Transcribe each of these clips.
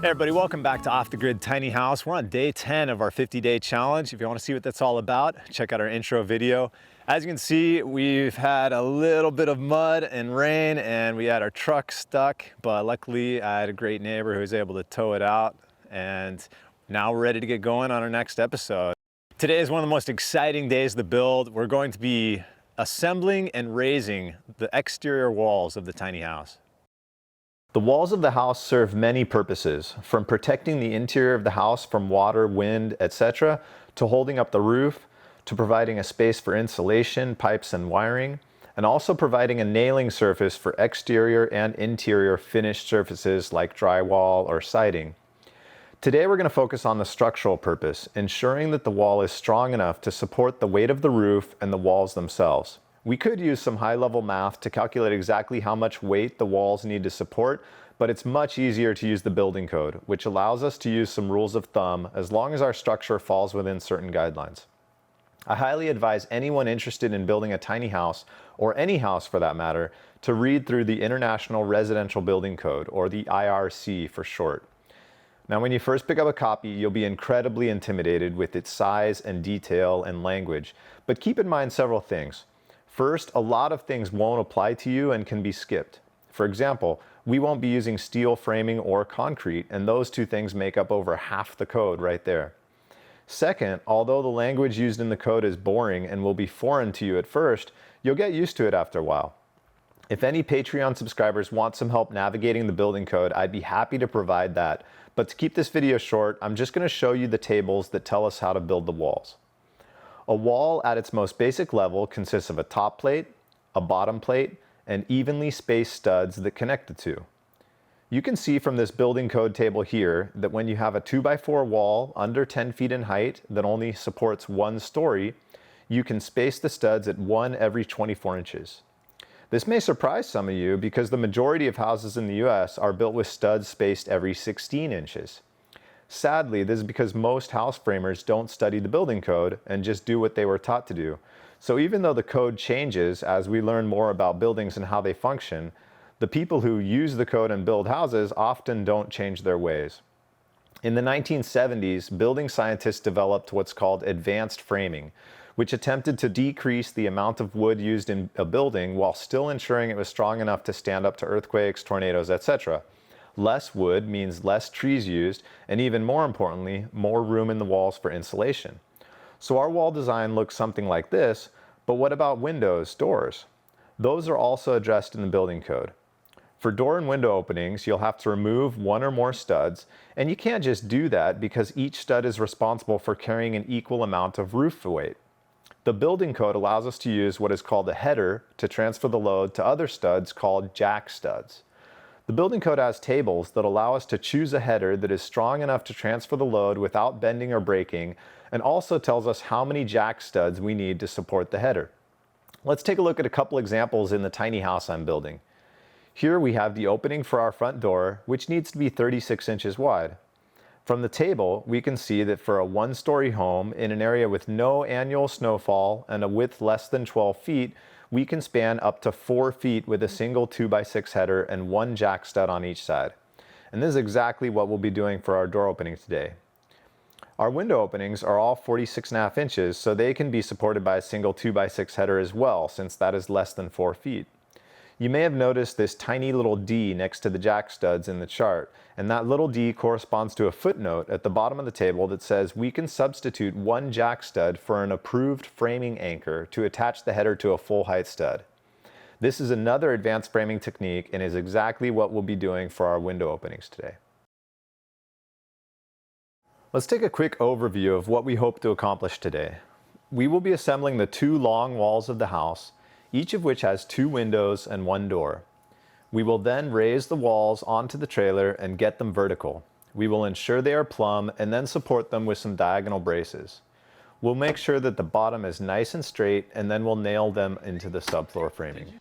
Hey everybody, welcome back to Off the Grid Tiny House. We're on day 10 of our 50-day challenge. If you want to see what that's all about, check out our intro video. As you can see, we've had a little bit of mud and rain and we had our truck stuck, but luckily I had a great neighbor who was able to tow it out, and now we're ready to get going on our next episode. Today is one of the most exciting days of the build. We're going to be assembling and raising the exterior walls of the tiny house. The walls of the house serve many purposes, from protecting the interior of the house from water, wind, etc., to holding up the roof, to providing a space for insulation, pipes, and wiring, and also providing a nailing surface for exterior and interior finished surfaces like drywall or siding. Today we're going to focus on the structural purpose, ensuring that the wall is strong enough to support the weight of the roof and the walls themselves. We could use some high-level math to calculate exactly how much weight the walls need to support, but it's much easier to use the building code, which allows us to use some rules of thumb as long as our structure falls within certain guidelines. I highly advise anyone interested in building a tiny house, or any house for that matter, to read through the International Residential Building Code, or the IRC for short. Now, when you first pick up a copy, you'll be incredibly intimidated with its size and detail and language, but keep in mind several things. First, a lot of things won't apply to you and can be skipped. For example, we won't be using steel framing or concrete, and those two things make up over half the code right there. Second, although the language used in the code is boring and will be foreign to you at first, you'll get used to it after a while. If any Patreon subscribers want some help navigating the building code, I'd be happy to provide that. But to keep this video short, I'm just going to show you the tables that tell us how to build the walls. A wall at its most basic level consists of a top plate, a bottom plate, and evenly spaced studs that connect the two. You can see from this building code table here that when you have a 2x4 wall under 10 feet in height that only supports one story, you can space the studs at 1 every 24 inches. This may surprise some of you because the majority of houses in the US are built with studs spaced every 16 inches. Sadly, this is because most house framers don't study the building code and just do what they were taught to do. So even though the code changes as we learn more about buildings and how they function, the people who use the code and build houses often don't change their ways. In the 1970s, building scientists developed what's called advanced framing, which attempted to decrease the amount of wood used in a building while still ensuring it was strong enough to stand up to earthquakes, tornadoes, etc. Less wood means less trees used, and even more importantly, more room in the walls for insulation. So our wall design looks something like this, but what about windows, doors? Those are also addressed in the building code. For door and window openings, you'll have to remove one or more studs, and you can't just do that because each stud is responsible for carrying an equal amount of roof weight. The building code allows us to use what is called a header to transfer the load to other studs called jack studs. The building code has tables that allow us to choose a header that is strong enough to transfer the load without bending or breaking, and also tells us how many jack studs we need to support the header. Let's take a look at a couple examples in the tiny house I'm building. Here we have the opening for our front door, which needs to be 36 inches wide. From the table, we can see that for a one-story home in an area with no annual snowfall and a width less than 12 feet, we can span up to 4 feet with a single 2x6 header and one jack stud on each side. And this is exactly what we'll be doing for our door opening today. Our window openings are all 46.5 inches, so they can be supported by a single 2x6 header as well, since that is less than 4 feet. You may have noticed this tiny little D next to the jack studs in the chart, and that little D corresponds to a footnote at the bottom of the table that says we can substitute one jack stud for an approved framing anchor to attach the header to a full height stud. This is another advanced framing technique and is exactly what we'll be doing for our window openings today. Let's take a quick overview of what we hope to accomplish today. We will be assembling the two long walls of the house, each of which has 2 windows and 1 door. We will then raise the walls onto the trailer and get them vertical. We will ensure they are plumb and then support them with some diagonal braces. We'll make sure that the bottom is nice and straight, and then we'll nail them into the subfloor framing.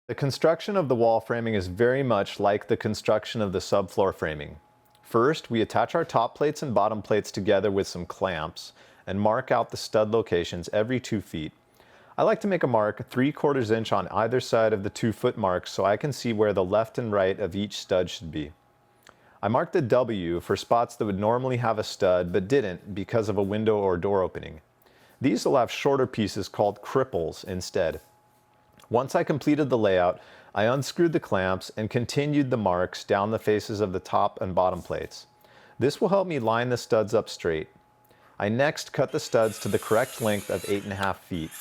The construction of the wall framing is very much like the construction of the subfloor framing. First, we attach our top plates and bottom plates together with some clamps and mark out the stud locations every 2 feet. I like to make a mark 3/4 inch on either side of the 2-foot marks so I can see where the left and right of each stud should be. I marked a W for spots that would normally have a stud but didn't because of a window or door opening. These will have shorter pieces called cripples instead. Once I completed the layout, I unscrewed the clamps and continued the marks down the faces of the top and bottom plates. This will help me line the studs up straight. I next cut the studs to the correct length of 8.5 feet.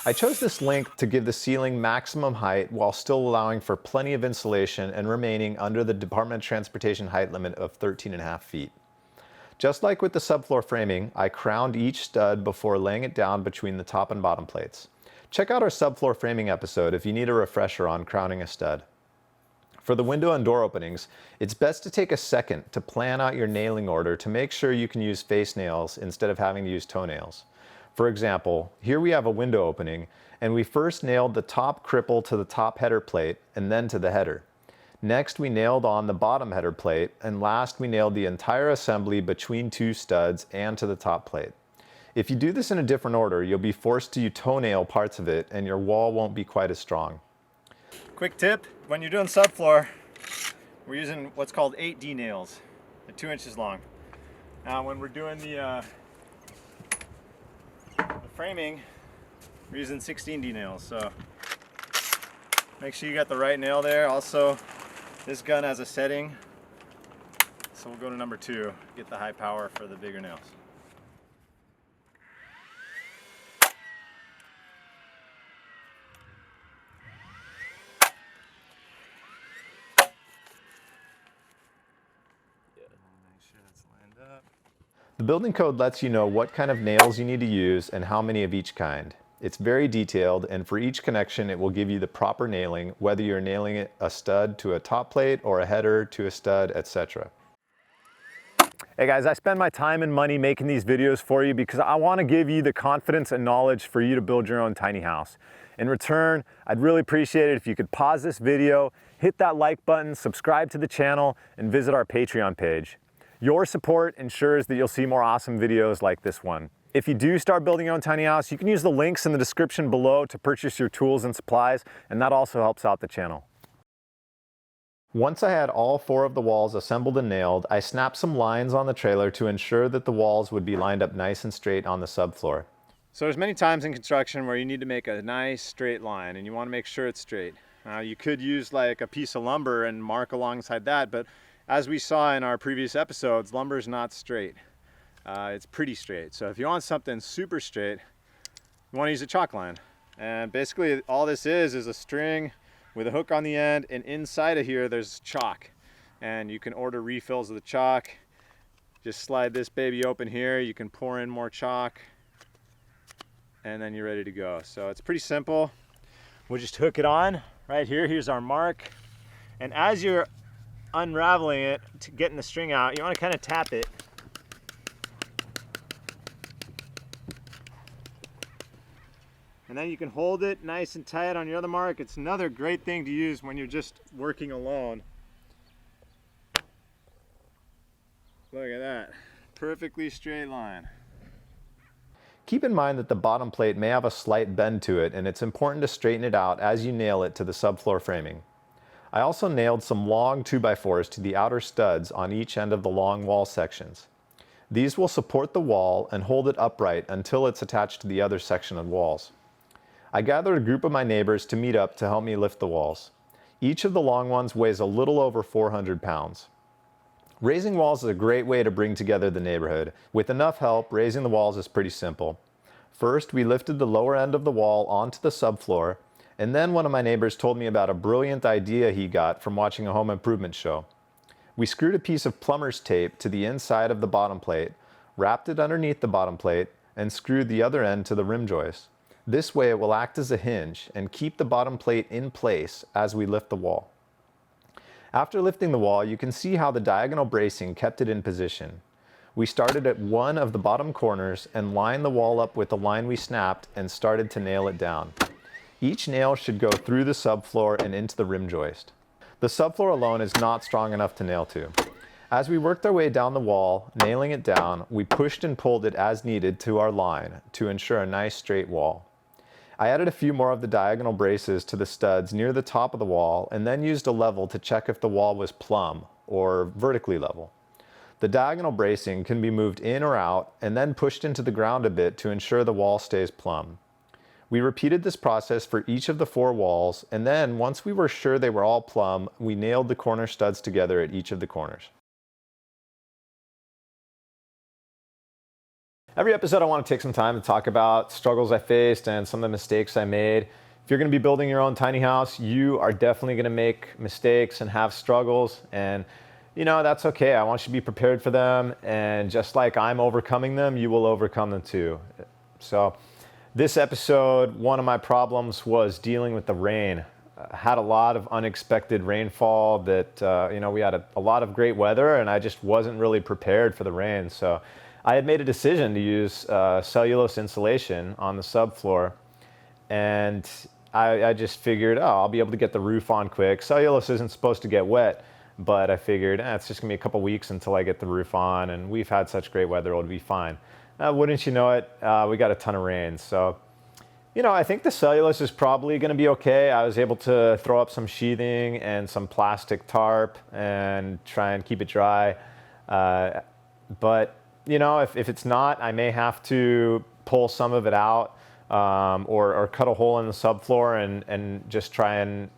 I chose this length to give the ceiling maximum height while still allowing for plenty of insulation and remaining under the Department of Transportation height limit of 13.5 feet. Just like with the subfloor framing, I crowned each stud before laying it down between the top and bottom plates. Check out our subfloor framing episode if you need a refresher on crowning a stud. For the window and door openings, it's best to take a second to plan out your nailing order to make sure you can use face nails instead of having to use toenails. For example, here we have a window opening, and we first nailed the top cripple to the top header plate and then to the header. Next, we nailed on the bottom header plate, and last we nailed the entire assembly between 2 studs and to the top plate. If you do this in a different order, you'll be forced to toenail parts of it and your wall won't be quite as strong. Quick tip, when you're doing subfloor, we're using what's called 8D nails. They're 2 inches long. Now when we're doing the framing, we're using 16D nails, so make sure you got the right nail there. Also, this gun has a setting, so we'll go to number 2, get the high power for the bigger nails. The building code lets you know what kind of nails you need to use and how many of each kind. It's very detailed, and for each connection it will give you the proper nailing, whether you're nailing a stud to a top plate or a header to a stud, etc. Hey guys, I spend my time and money making these videos for you because I want to give you the confidence and knowledge for you to build your own tiny house. In return, I'd really appreciate it if you could pause this video, hit that like button, subscribe to the channel, and visit our Patreon page. Your support ensures that you'll see more awesome videos like this one. If you do start building your own tiny house, you can use the links in the description below to purchase your tools and supplies, and that also helps out the channel. Once I had all 4 of the walls assembled and nailed, I snapped some lines on the trailer to ensure that the walls would be lined up nice and straight on the subfloor. So there's many times in construction where you need to make a nice straight line, and you want to make sure it's straight. You could use like a piece of lumber and mark alongside that, but as we saw in our previous episodes, lumber is not straight. It's pretty straight. So if you want something super straight, you want to use a chalk line. And basically all this is a string with a hook on the end, and inside of here there's chalk. And you can order refills of the chalk. Just slide this baby open here. You can pour in more chalk, and then you're ready to go. So it's pretty simple. We'll just hook it on right here. Here's our mark. And as you're unraveling it, to getting the string out, you want to kind of tap it. And then you can hold it nice and tight on your other mark. It's another great thing to use when you're just working alone. Look at that. Perfectly straight line. Keep in mind that the bottom plate may have a slight bend to it, and it's important to straighten it out as you nail it to the subfloor framing. I also nailed some long 2x4s to the outer studs on each end of the long wall sections. These will support the wall and hold it upright until it's attached to the other section of walls. I gathered a group of my neighbors to meet up to help me lift the walls. Each of the long ones weighs a little over 400 pounds. Raising walls is a great way to bring together the neighborhood. With enough help, raising the walls is pretty simple. First, we lifted the lower end of the wall onto the subfloor, and then one of my neighbors told me about a brilliant idea he got from watching a home improvement show. We screwed a piece of plumber's tape to the inside of the bottom plate, wrapped it underneath the bottom plate, and screwed the other end to the rim joist. This way it will act as a hinge and keep the bottom plate in place as we lift the wall. After lifting the wall, you can see how the diagonal bracing kept it in position. We started at one of the bottom corners and lined the wall up with the line we snapped and started to nail it down. Each nail should go through the subfloor and into the rim joist. The subfloor alone is not strong enough to nail to. As we worked our way down the wall, nailing it down, we pushed and pulled it as needed to our line to ensure a nice straight wall. I added a few more of the diagonal braces to the studs near the top of the wall and then used a level to check if the wall was plumb or vertically level. The diagonal bracing can be moved in or out and then pushed into the ground a bit to ensure the wall stays plumb. We repeated this process for each of the 4 walls, and then once we were sure they were all plumb, we nailed the corner studs together at each of the corners. Every episode I want to take some time to talk about struggles I faced and some of the mistakes I made. If you're going to be building your own tiny house, you are definitely going to make mistakes and have struggles, and that's okay. I want you to be prepared for them, and just like I'm overcoming them, you will overcome them too. So this episode, one of my problems was dealing with the rain. I had a lot of unexpected rainfall that, we had a lot of great weather, and I just wasn't really prepared for the rain. So I had made a decision to use cellulose insulation on the subfloor, and I just figured, I'll be able to get the roof on quick. Cellulose isn't supposed to get wet, but I figured it's just gonna be a couple weeks until I get the roof on, and we've had such great weather, it'll be fine. Wouldn't you know it, we got a ton of rain. So, I think the cellulose is probably gonna be okay. I was able to throw up some sheathing and some plastic tarp and try and keep it dry. But if it's not, I may have to pull some of it out or cut a hole in the subfloor and just try and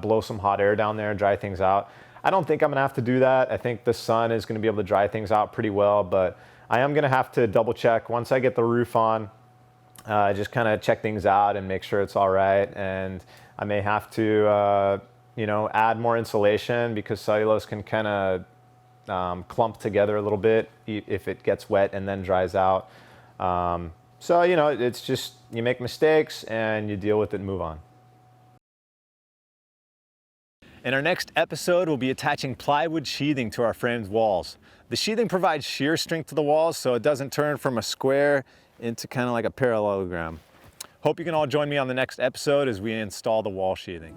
blow some hot air down there and dry things out. I don't think I'm gonna have to do that. I think the sun is gonna be able to dry things out pretty well, but I am gonna have to double check once I get the roof on, just kind of check things out and make sure it's all right. And I may have to, add more insulation because cellulose can kind of clump together a little bit if it gets wet and then dries out. So, it's just, you make mistakes and you deal with it and move on. In our next episode, we'll be attaching plywood sheathing to our framed walls. The sheathing provides shear strength to the walls so it doesn't turn from a square into kind of like a parallelogram. Hope you can all join me on the next episode as we install the wall sheathing.